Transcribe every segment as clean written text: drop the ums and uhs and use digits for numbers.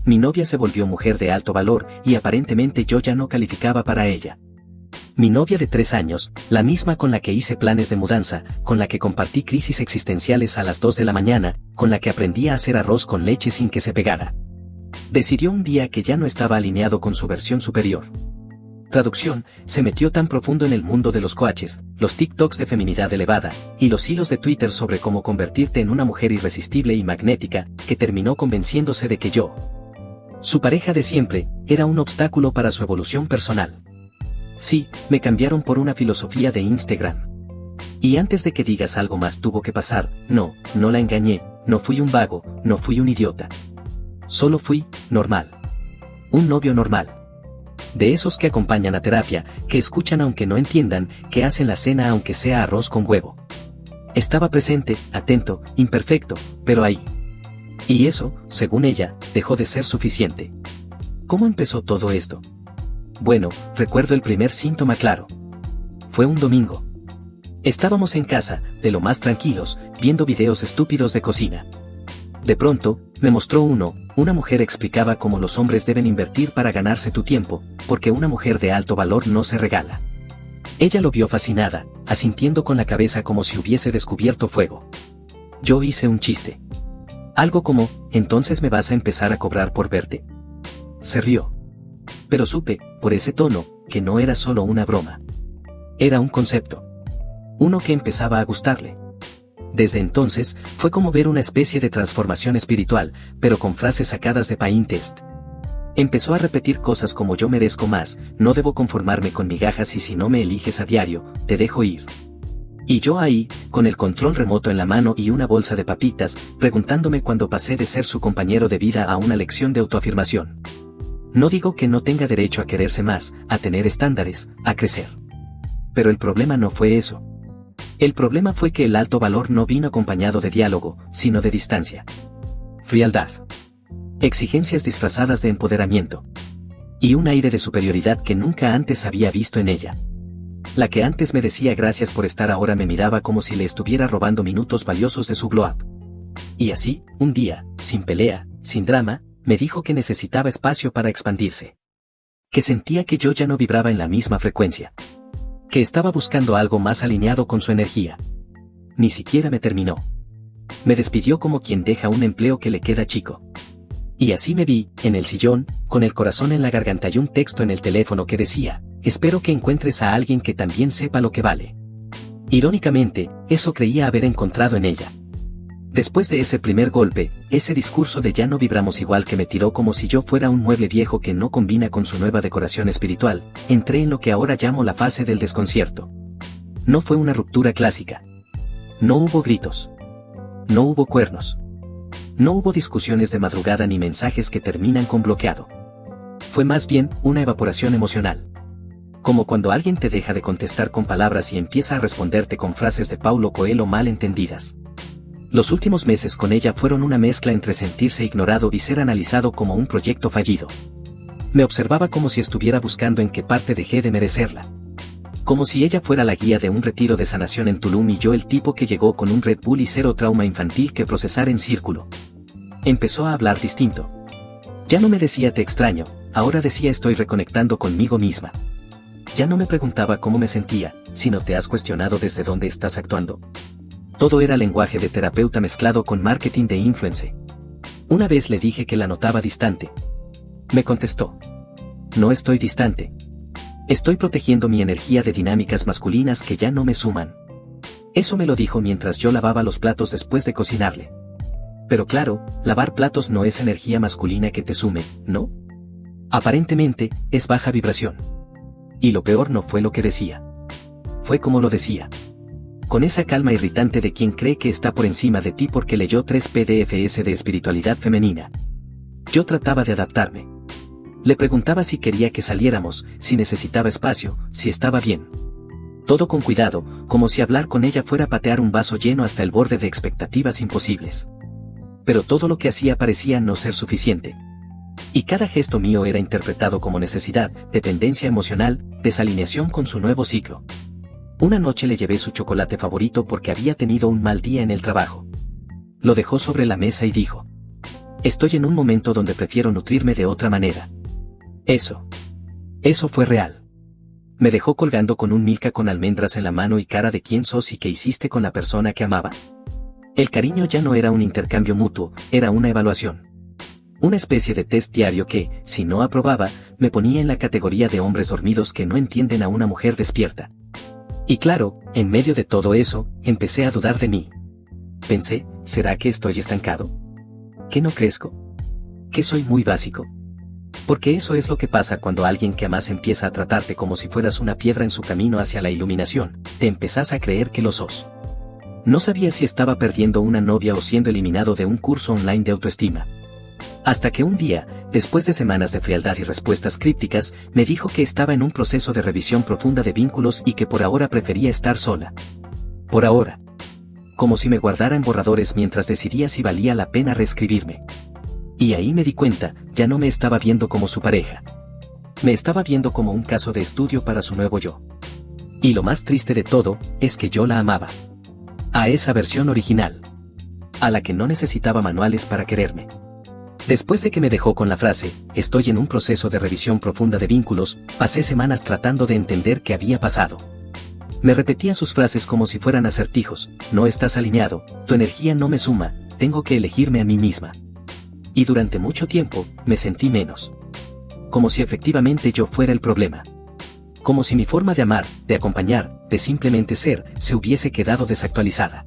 mi novia se volvió mujer de alto valor y aparentemente yo ya no calificaba para ella. Mi novia de 3 años, la misma con la que hice planes de mudanza, con la que compartí crisis existenciales a las 2 de la mañana, con la que aprendí a hacer arroz con leche sin que se pegara. Decidió un día que ya no estaba alineado con su versión superior. Traducción, se metió tan profundo en el mundo de los coaches, los TikToks de feminidad elevada, y los hilos de Twitter sobre cómo convertirte en una mujer irresistible y magnética, que terminó convenciéndose de que yo, su pareja de siempre, era un obstáculo para su evolución personal. Sí, me cambiaron por una filosofía de Instagram. Y antes de que digas algo más tuvo que pasar, no la engañé, no fui un vago, no fui un idiota. Solo fui, normal. Un novio normal. De esos que acompañan a terapia, que escuchan aunque no entiendan, que hacen la cena aunque sea arroz con huevo. Estaba presente, atento, imperfecto, pero ahí. Y eso, según ella, dejó de ser suficiente. ¿Cómo empezó todo esto? Bueno, recuerdo el primer síntoma claro. Fue un domingo. Estábamos en casa, de lo más tranquilos, viendo videos estúpidos de cocina. De pronto, me mostró una mujer explicaba cómo los hombres deben invertir para ganarse tu tiempo, porque una mujer de alto valor no se regala. Ella lo vio fascinada, asintiendo con la cabeza como si hubiese descubierto fuego. Yo hice un chiste. Algo como, ¿entonces me vas a empezar a cobrar por verte? Se rió. Pero supe, por ese tono, que no era solo una broma. Era un concepto. Uno que empezaba a gustarle. Desde entonces, fue como ver una especie de transformación espiritual, pero con frases sacadas de Pinterest. Empezó a repetir cosas como yo merezco más, no debo conformarme con migajas y si no me eliges a diario, te dejo ir. Y yo ahí, con el control remoto en la mano y una bolsa de papitas, preguntándome cuándo pasé de ser su compañero de vida a una lección de autoafirmación. No digo que no tenga derecho a quererse más, a tener estándares, a crecer. Pero el problema no fue eso. El problema fue que el alto valor no vino acompañado de diálogo, sino de distancia. Frialdad. Exigencias disfrazadas de empoderamiento. Y un aire de superioridad que nunca antes había visto en ella. La que antes me decía gracias por estar ahora me miraba como si le estuviera robando minutos valiosos de su glow up. Y así, un día, sin pelea, sin drama, me dijo que necesitaba espacio para expandirse. Que sentía que yo ya no vibraba en la misma frecuencia. Que estaba buscando algo más alineado con su energía. Ni siquiera me terminó. Me despidió como quien deja un empleo que le queda chico. Y así me vi, en el sillón, con el corazón en la garganta y un texto en el teléfono que decía, espero que encuentres a alguien que también sepa lo que vale. Irónicamente, eso creía haber encontrado en ella. Después de ese primer golpe, ese discurso de ya no vibramos igual que me tiró como si yo fuera un mueble viejo que no combina con su nueva decoración espiritual, entré en lo que ahora llamo la fase del desconcierto. No fue una ruptura clásica. No hubo gritos. No hubo cuernos. No hubo discusiones de madrugada ni mensajes que terminan con bloqueado. Fue más bien una evaporación emocional. Como cuando alguien te deja de contestar con palabras y empieza a responderte con frases de Paulo Coelho mal entendidas. Los últimos meses con ella fueron una mezcla entre sentirse ignorado y ser analizado como un proyecto fallido. Me observaba como si estuviera buscando en qué parte dejé de merecerla. Como si ella fuera la guía de un retiro de sanación en Tulum y yo el tipo que llegó con un Red Bull y cero trauma infantil que procesar en círculo. Empezó a hablar distinto. Ya no me decía te extraño, ahora decía estoy reconectando conmigo misma. Ya no me preguntaba cómo me sentía, sino te has cuestionado desde dónde estás actuando. Todo era lenguaje de terapeuta mezclado con marketing de influencer. Una vez le dije que la notaba distante. Me contestó. No estoy distante. Estoy protegiendo mi energía de dinámicas masculinas que ya no me suman. Eso me lo dijo mientras yo lavaba los platos después de cocinarle. Pero claro, lavar platos no es energía masculina que te sume, ¿no? Aparentemente, es baja vibración. Y lo peor no fue lo que decía. Fue como lo decía. Con esa calma irritante de quien cree que está por encima de ti porque leyó 3 PDFs de espiritualidad femenina. Yo trataba de adaptarme. Le preguntaba si quería que saliéramos, si necesitaba espacio, si estaba bien. Todo con cuidado, como si hablar con ella fuera patear un vaso lleno hasta el borde de expectativas imposibles. Pero todo lo que hacía parecía no ser suficiente. Y cada gesto mío era interpretado como necesidad, dependencia emocional, desalineación con su nuevo ciclo. Una noche le llevé su chocolate favorito porque había tenido un mal día en el trabajo. Lo dejó sobre la mesa y dijo: Estoy en un momento donde prefiero nutrirme de otra manera. Eso fue real. Me dejó colgando con un Milka con almendras en la mano y cara de quién sos y qué hiciste con la persona que amaba. El cariño ya no era un intercambio mutuo, era una evaluación. Una especie de test diario que, si no aprobaba, me ponía en la categoría de hombres dormidos que no entienden a una mujer despierta. Y claro, en medio de todo eso, empecé a dudar de mí. Pensé, ¿será que estoy estancado? ¿Que no crezco? ¿Que soy muy básico? Porque eso es lo que pasa cuando alguien que amas empieza a tratarte como si fueras una piedra en su camino hacia la iluminación, te empezás a creer que lo sos. No sabía si estaba perdiendo una novia o siendo eliminado de un curso online de autoestima. Hasta que un día, después de semanas de frialdad y respuestas crípticas, me dijo que estaba en un proceso de revisión profunda de vínculos y que por ahora prefería estar sola. Por ahora. Como si me guardara en borradores mientras decidía si valía la pena reescribirme. Y ahí me di cuenta, ya no me estaba viendo como su pareja. Me estaba viendo como un caso de estudio para su nuevo yo. Y lo más triste de todo, es que yo la amaba. A esa versión original. A la que no necesitaba manuales para quererme. Después de que me dejó con la frase, estoy en un proceso de revisión profunda de vínculos, pasé semanas tratando de entender qué había pasado. Me repetía sus frases como si fueran acertijos, no estás alineado, tu energía no me suma, tengo que elegirme a mí misma. Y durante mucho tiempo, me sentí menos. Como si efectivamente yo fuera el problema. Como si mi forma de amar, de acompañar, de simplemente ser, se hubiese quedado desactualizada.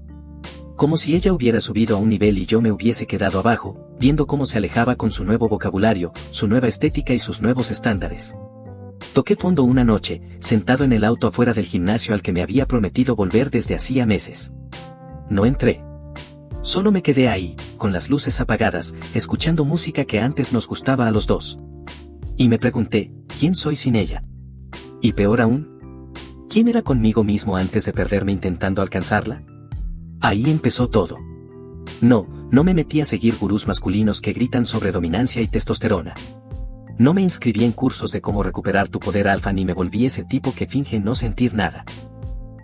Como si ella hubiera subido a un nivel y yo me hubiese quedado abajo, viendo cómo se alejaba con su nuevo vocabulario, su nueva estética y sus nuevos estándares. Toqué fondo una noche, sentado en el auto afuera del gimnasio al que me había prometido volver desde hacía meses. No entré. Solo me quedé ahí, con las luces apagadas, escuchando música que antes nos gustaba a los dos. Y me pregunté, ¿quién soy sin ella? Y peor aún, ¿quién era conmigo mismo antes de perderme intentando alcanzarla? Ahí empezó todo. No me metí a seguir gurús masculinos que gritan sobre dominancia y testosterona. No me inscribí en cursos de cómo recuperar tu poder alfa ni me volví ese tipo que finge no sentir nada.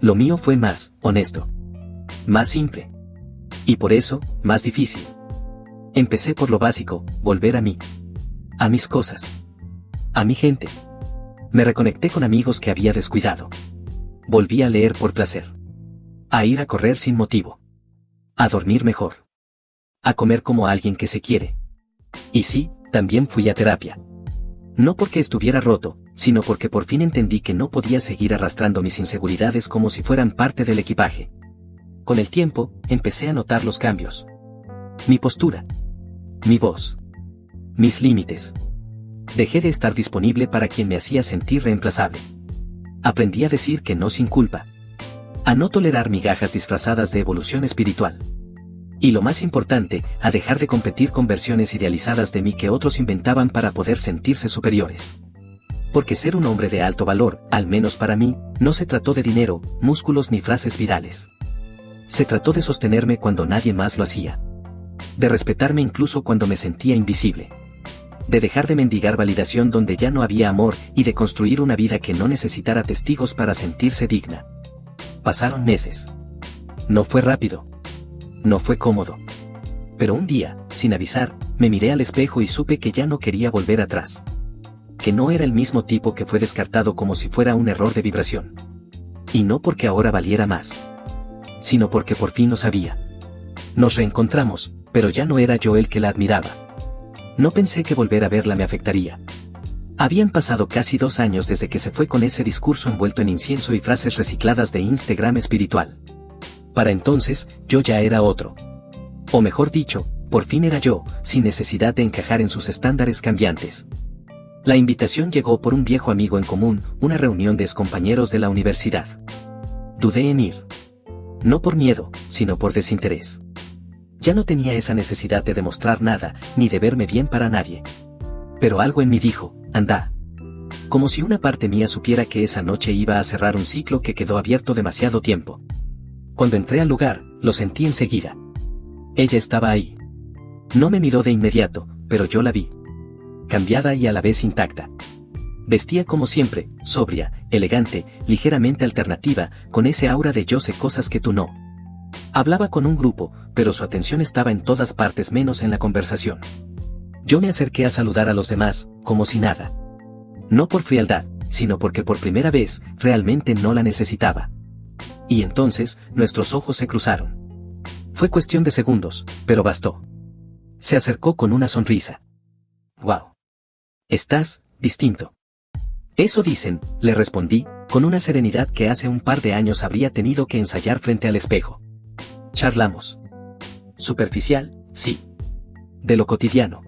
Lo mío fue más honesto. Más simple. Y por eso, más difícil. Empecé por lo básico, volver a mí. A mis cosas. A mi gente. Me reconecté con amigos que había descuidado. Volví a leer por placer. A ir a correr sin motivo. A dormir mejor. A comer como alguien que se quiere. Y sí, también fui a terapia. No porque estuviera roto, sino porque por fin entendí que no podía seguir arrastrando mis inseguridades como si fueran parte del equipaje. Con el tiempo, empecé a notar los cambios. Mi postura. Mi voz. Mis límites. Dejé de estar disponible para quien me hacía sentir reemplazable. Aprendí a decir que no sin culpa. A no tolerar migajas disfrazadas de evolución espiritual. Y lo más importante, a dejar de competir con versiones idealizadas de mí que otros inventaban para poder sentirse superiores. Porque ser un hombre de alto valor, al menos para mí, no se trató de dinero, músculos ni frases virales. Se trató de sostenerme cuando nadie más lo hacía. De respetarme incluso cuando me sentía invisible. De dejar de mendigar validación donde ya no había amor y de construir una vida que no necesitara testigos para sentirse digna. Pasaron meses. No fue rápido. No fue cómodo. Pero un día, sin avisar, me miré al espejo y supe que ya no quería volver atrás. Que no era el mismo tipo que fue descartado como si fuera un error de vibración. Y no porque ahora valiera más. Sino porque por fin lo sabía. Nos reencontramos, pero ya no era yo el que la admiraba. No pensé que volver a verla me afectaría. Habían pasado casi 2 años desde que se fue con ese discurso envuelto en incienso y frases recicladas de Instagram espiritual. Para entonces, yo ya era otro. O mejor dicho, por fin era yo, sin necesidad de encajar en sus estándares cambiantes. La invitación llegó por un viejo amigo en común, una reunión de excompañeros de la universidad. Dudé en ir. No por miedo, sino por desinterés. Ya no tenía esa necesidad de demostrar nada, ni de verme bien para nadie. Pero algo en mí dijo, anda. Como si una parte mía supiera que esa noche iba a cerrar un ciclo que quedó abierto demasiado tiempo. Cuando entré al lugar, lo sentí enseguida. Ella estaba ahí. No me miró de inmediato, pero yo la vi. Cambiada y a la vez intacta. Vestía como siempre, sobria, elegante, ligeramente alternativa, con ese aura de yo sé cosas que tú no. Hablaba con un grupo, pero su atención estaba en todas partes menos en la conversación. Yo me acerqué a saludar a los demás, como si nada. No por frialdad, sino porque por primera vez, realmente no la necesitaba. Y entonces, nuestros ojos se cruzaron. Fue cuestión de segundos, pero bastó. Se acercó con una sonrisa. «Wow. Estás distinto». «Eso dicen», le respondí, con una serenidad que hace un par de años habría tenido que ensayar frente al espejo. Charlamos. Superficial, sí. De lo cotidiano.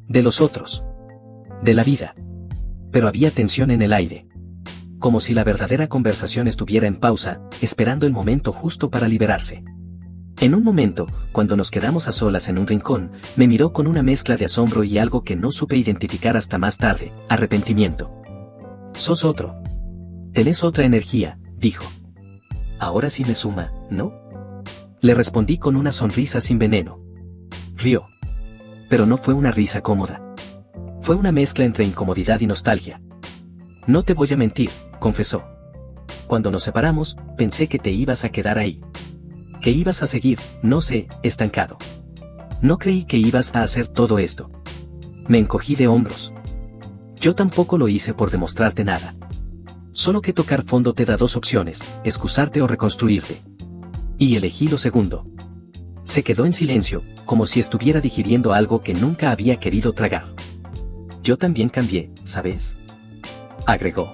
De los otros. De la vida. Pero había tensión en el aire. Como si la verdadera conversación estuviera en pausa, esperando el momento justo para liberarse. En un momento, cuando nos quedamos a solas en un rincón, me miró con una mezcla de asombro y algo que no supe identificar hasta más tarde, arrepentimiento. «Sos otro. Tenés otra energía», dijo. «Ahora sí me suma, ¿no?». Le respondí con una sonrisa sin veneno. Rió. Pero no fue una risa cómoda. Fue una mezcla entre incomodidad y nostalgia. «No te voy a mentir», confesó. «Cuando nos separamos, pensé que te ibas a quedar ahí. Que ibas a seguir, no sé, estancado. No creí que ibas a hacer todo esto». Me encogí de hombros. «Yo tampoco lo hice por demostrarte nada. Solo que tocar fondo te da dos opciones, excusarte o reconstruirte. Y elegí lo segundo». Se quedó en silencio, como si estuviera digiriendo algo que nunca había querido tragar. «Yo también cambié, ¿sabes?», agregó.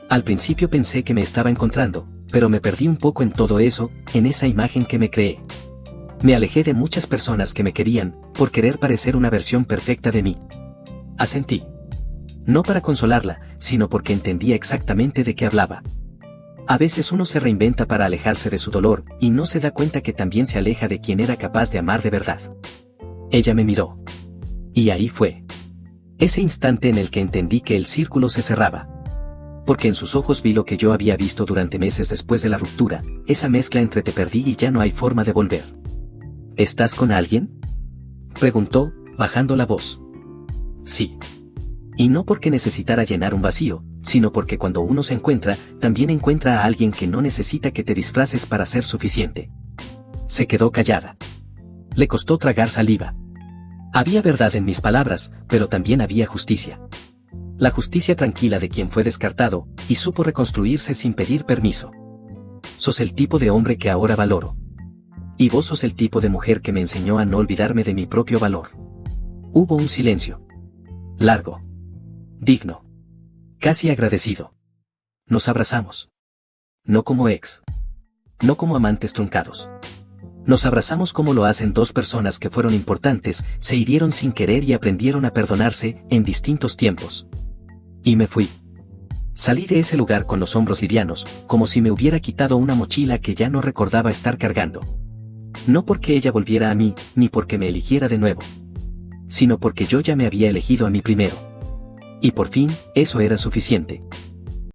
«Al principio pensé que me estaba encontrando, pero me perdí un poco en todo eso, en esa imagen que me creé. Me alejé de muchas personas que me querían, por querer parecer una versión perfecta de mí». Asentí. No para consolarla, sino porque entendía exactamente de qué hablaba. A veces uno se reinventa para alejarse de su dolor, y no se da cuenta que también se aleja de quien era capaz de amar de verdad. Ella me miró. Y ahí fue. Ese instante en el que entendí que el círculo se cerraba. Porque en sus ojos vi lo que yo había visto durante meses después de la ruptura, esa mezcla entre te perdí y ya no hay forma de volver. «¿Estás con alguien?», preguntó, bajando la voz. «Sí». Y no porque necesitara llenar un vacío, sino porque cuando uno se encuentra, también encuentra a alguien que no necesita que te disfraces para ser suficiente. Se quedó callada. Le costó tragar saliva. Había verdad en mis palabras, pero también había justicia. La justicia tranquila de quien fue descartado, y supo reconstruirse sin pedir permiso. «Sos el tipo de hombre que ahora valoro. Y vos sos el tipo de mujer que me enseñó a no olvidarme de mi propio valor». Hubo un silencio. Largo. Digno. Casi agradecido. Nos abrazamos. No como ex. No como amantes truncados. Nos abrazamos como lo hacen dos personas que fueron importantes, se hirieron sin querer y aprendieron a perdonarse, en distintos tiempos. Y me fui. Salí de ese lugar con los hombros livianos, como si me hubiera quitado una mochila que ya no recordaba estar cargando. No porque ella volviera a mí, ni porque me eligiera de nuevo. Sino porque yo ya me había elegido a mí primero. Y por fin, eso era suficiente.